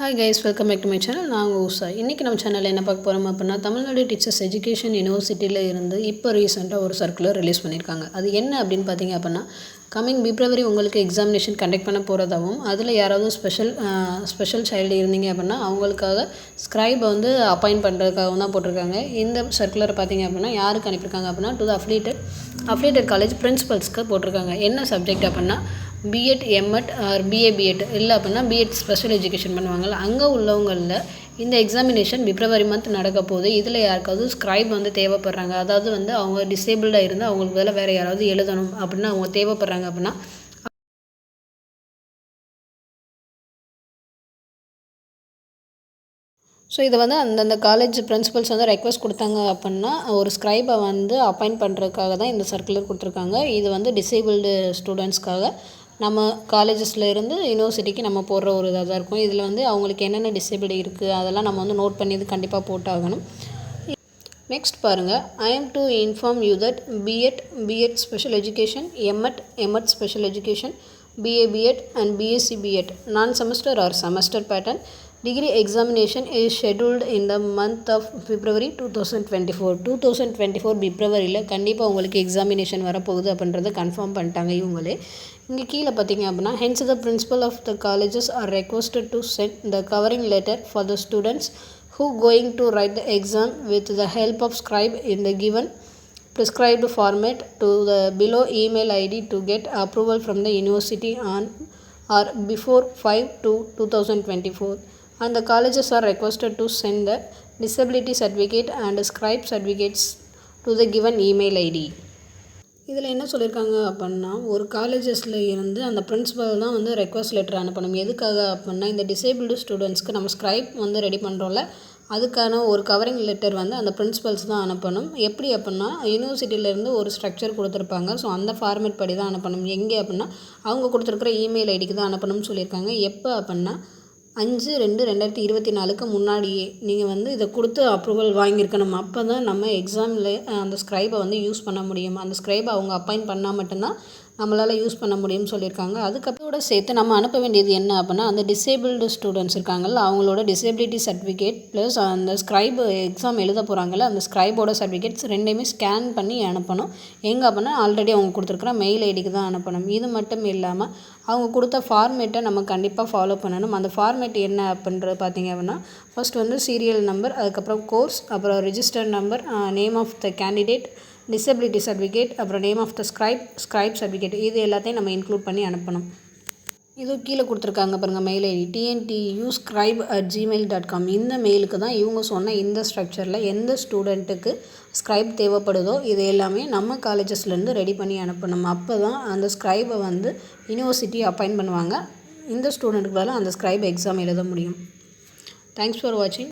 Hi guys, welcome back to my channel. நான் உஷா. இன்னைக்கு நம்ம சேனல்ல என்ன பார்க்க போறோம் அப்படினா தமிழ்நாடு டீச்சர்ஸ் எஜுகேஷன் யுனிவர்சிட்டில இருந்து இப்போ ரீசன்ட்டா ஒரு சர்க்குலர் ரிலீஸ் பண்ணிருக்காங்க. அது என்ன அப்படினு பாத்தீங்க அப்படினா கமிங் பிப்ரவரி உங்களுக்கு எக்ஸாமினேஷன் கண்டக்ட் பண்ண போறதாவும் அதுல யாராவது ஸ்பெஷல் சைல்டு இருந்தீங்க அப்படினா அவங்களுக்காக ஸ்கிரைப் வந்து அப்பாயிண்ட் பண்றதுக்காக தான் போட்டுருக்காங்க. இந்த சர்க்குலர் பாத்தீங்க அப்படினா யாருக்கு அனுப்பிருக்காங்க அப்படினா டு தி அஃபிலியேட்டட் காலேஜ் பிரின்சிபல்ஸ்க்கு போட்டுருக்காங்க. என்ன சப்ஜெக்ட் அப்படினா BEd MEd or BA BEd இல்லை அப்படின்னா பிஎட் ஸ்பெஷல் எஜுகேஷன் பண்ணுவாங்கள்ல அங்கே உள்ளவங்களில் இந்த எக்ஸாமினேஷன் பிப்ரவரி மந்த் நடக்க போகுது. இதில் யாருக்காவது ஸ்கிரைப் வந்து தேவைப்படுறாங்க, அதாவது வந்து அவங்க டிசேபிள்டாக இருந்து அவங்களுக்கு பதில் வேறு யாராவது எழுதணும் அப்படின்னா அவங்க தேவைப்படுறாங்க அப்படின்னா ஸோ இதை வந்து அந்தந்த காலேஜ் பிரின்சிபல்ஸ் வந்து ரெக்வஸ்ட் கொடுத்தாங்க அப்படின்னா ஒரு ஸ்கிரைபை வந்து அப்பாயிண்ட் பண்ணுறதுக்காக தான் இந்த சர்க்குலர் கொடுத்துருக்காங்க. இது வந்து டிசேபிள்டு ஸ்டூடெண்ட்ஸ்க்காக நம்ம காலேஜஸில் இருந்து யூனிவர்சிட்டிக்கு நம்ம போடுற ஒரு இதாக தான் இருக்கும். இதில் வந்து அவங்களுக்கு என்னென்ன டிசேபிலிட்டி இருக்குது அதெல்லாம் நம்ம வந்து நோட் பண்ணி இது கண்டிப்பாக போட்டாகணும். நெக்ஸ்ட் பாருங்கள், I am to inform you that BEd special education, MEd special education, BA BEd and BSc BEd non-semester or semester pattern degree examination is scheduled in the month of February 2024. 2024 பிப்ரவரியில் கண்டிப்பாக உங்களுக்கு examination வரப்போகுது அப்படின்றத confirm பண்ணிட்டாங்க இவங்களே. இங்கே கீழே பார்த்தீங்க அப்படின்னா hence the principal of the colleges are requested to send the covering letter for the students who going to write the exam with the help of scribe in the given prescribed format to the below email ID to get approval from the university on or before 5/2/2024, and the colleges are requested to send the disability certificate and scribe certificates to the given email ID. இதில் என்ன சொல்லியிருக்காங்க அப்படின்னா ஒரு காலேஜஸில் இருந்து அந்த principal தான் வந்து ரெக்வஸ்ட் லெட்டர் அனுப்பணும். எதுக்காக அப்படின்னா இந்த டிசேபிள்டு ஸ்டூடெண்ட்ஸ்க்கு நம்ம ஸ்கிரைப் வந்து ரெடி பண்ணுறோம்ல அதுக்கான ஒரு கவரிங் லெட்டர் வந்து அந்த பிரின்சிபல்ஸ் தான் அனுப்பணும். எப்படி அப்படின்னா யூனிவர்சிட்டியிலேருந்து ஒரு ஸ்ட்ரக்சர் கொடுத்துருப்பாங்க. ஸோ அந்த ஃபார்மேட் படி தான் அனுப்பணும். எங்கே அப்படின்னா அவங்க கொடுத்துருக்குற இமெயில் ஐடிக்கு தான் அனுப்பணும்னு சொல்லியிருக்காங்க. எப்போ அப்படின்னா 5/2/2024 முன்னாடியே நீங்கள் வந்து இதை கொடுத்து அப்ரூவல் வாங்கியிருக்கணும். அப்போ தான் நம்ம எக்ஸாமில் அந்த ஸ்கிரைபை வந்து யூஸ் பண்ண முடியும். அந்த ஸ்கிரைபை அவங்க அப்பாயிண்ட் பண்ணால் மட்டும்தான் நம்மளால் யூஸ் பண்ண முடியும்னு சொல்லியிருக்காங்க. அதுக்கப்புறம் சேர்த்து நம்ம அனுப்ப வேண்டியது என்ன அப்படின்னா அந்த டிசேபிள்டு ஸ்டூடெண்ட்ஸ் இருக்காங்கல்ல அவங்களோட டிசேபிலிட்டி சர்டிஃபிகேட் ப்ளஸ் அந்த ஸ்கிரைப் எக்ஸாம் எழுத போகிறாங்கல்ல அந்த ஸ்கிரைபோட சர்டிஃபிகேட்ஸ் ரெண்டையுமே ஸ்கேன் பண்ணி அனுப்பணும். எங்கே அப்படின்னா ஆல்ரெடி அவங்க கொடுத்துருக்குற மெயில் ஐடிக்கு தான் அனுப்பணும். இது மட்டும் இல்லாமல் அவங்க கொடுத்த ஃபார்மேட்டை நம்ம கண்டிப்பாக ஃபாலோ பண்ணணும். அந்த ஃபார்மேட் என்ன அப்படின்றது பார்த்திங்க அப்படின்னா ஃபர்ஸ்ட் வந்து சீரியல் நம்பர், அதுக்கப்புறம் கோர்ஸ், அப்புறம் register number, name of the candidate, disability certificate, அப்புறம் name of the scribe certificate, இது எல்லாத்தையும் நம்ம இன்க்ளூட் பண்ணி அனுப்பணும். இது கீழே கொடுத்துருக்காங்க பாருங்கள் மெயில் ஐடி tntuscribe@gmail.com. இந்த மெயிலுக்கு தான் இவங்க சொன்ன இந்த ஸ்ட்ரக்சரில் எந்த ஸ்டூடெண்ட்டுக்கு ஸ்கிரைப் தேவைப்படுதோ இது எல்லாமே நம்ம காலேஜஸ்லேருந்து ரெடி பண்ணி அனுப்பணும். அப்போ தான் அந்த ஸ்கிரைபை வந்து யூனிவர்சிட்டி அப்பாயிண்ட் பண்ணுவாங்க. இந்த ஸ்டூடெண்ட்டுக்கு பதிலாக அந்த ஸ்கிரைப் எக்ஸாம் எழுத முடியும். தேங்க்ஸ் ஃபார் வாட்சிங்.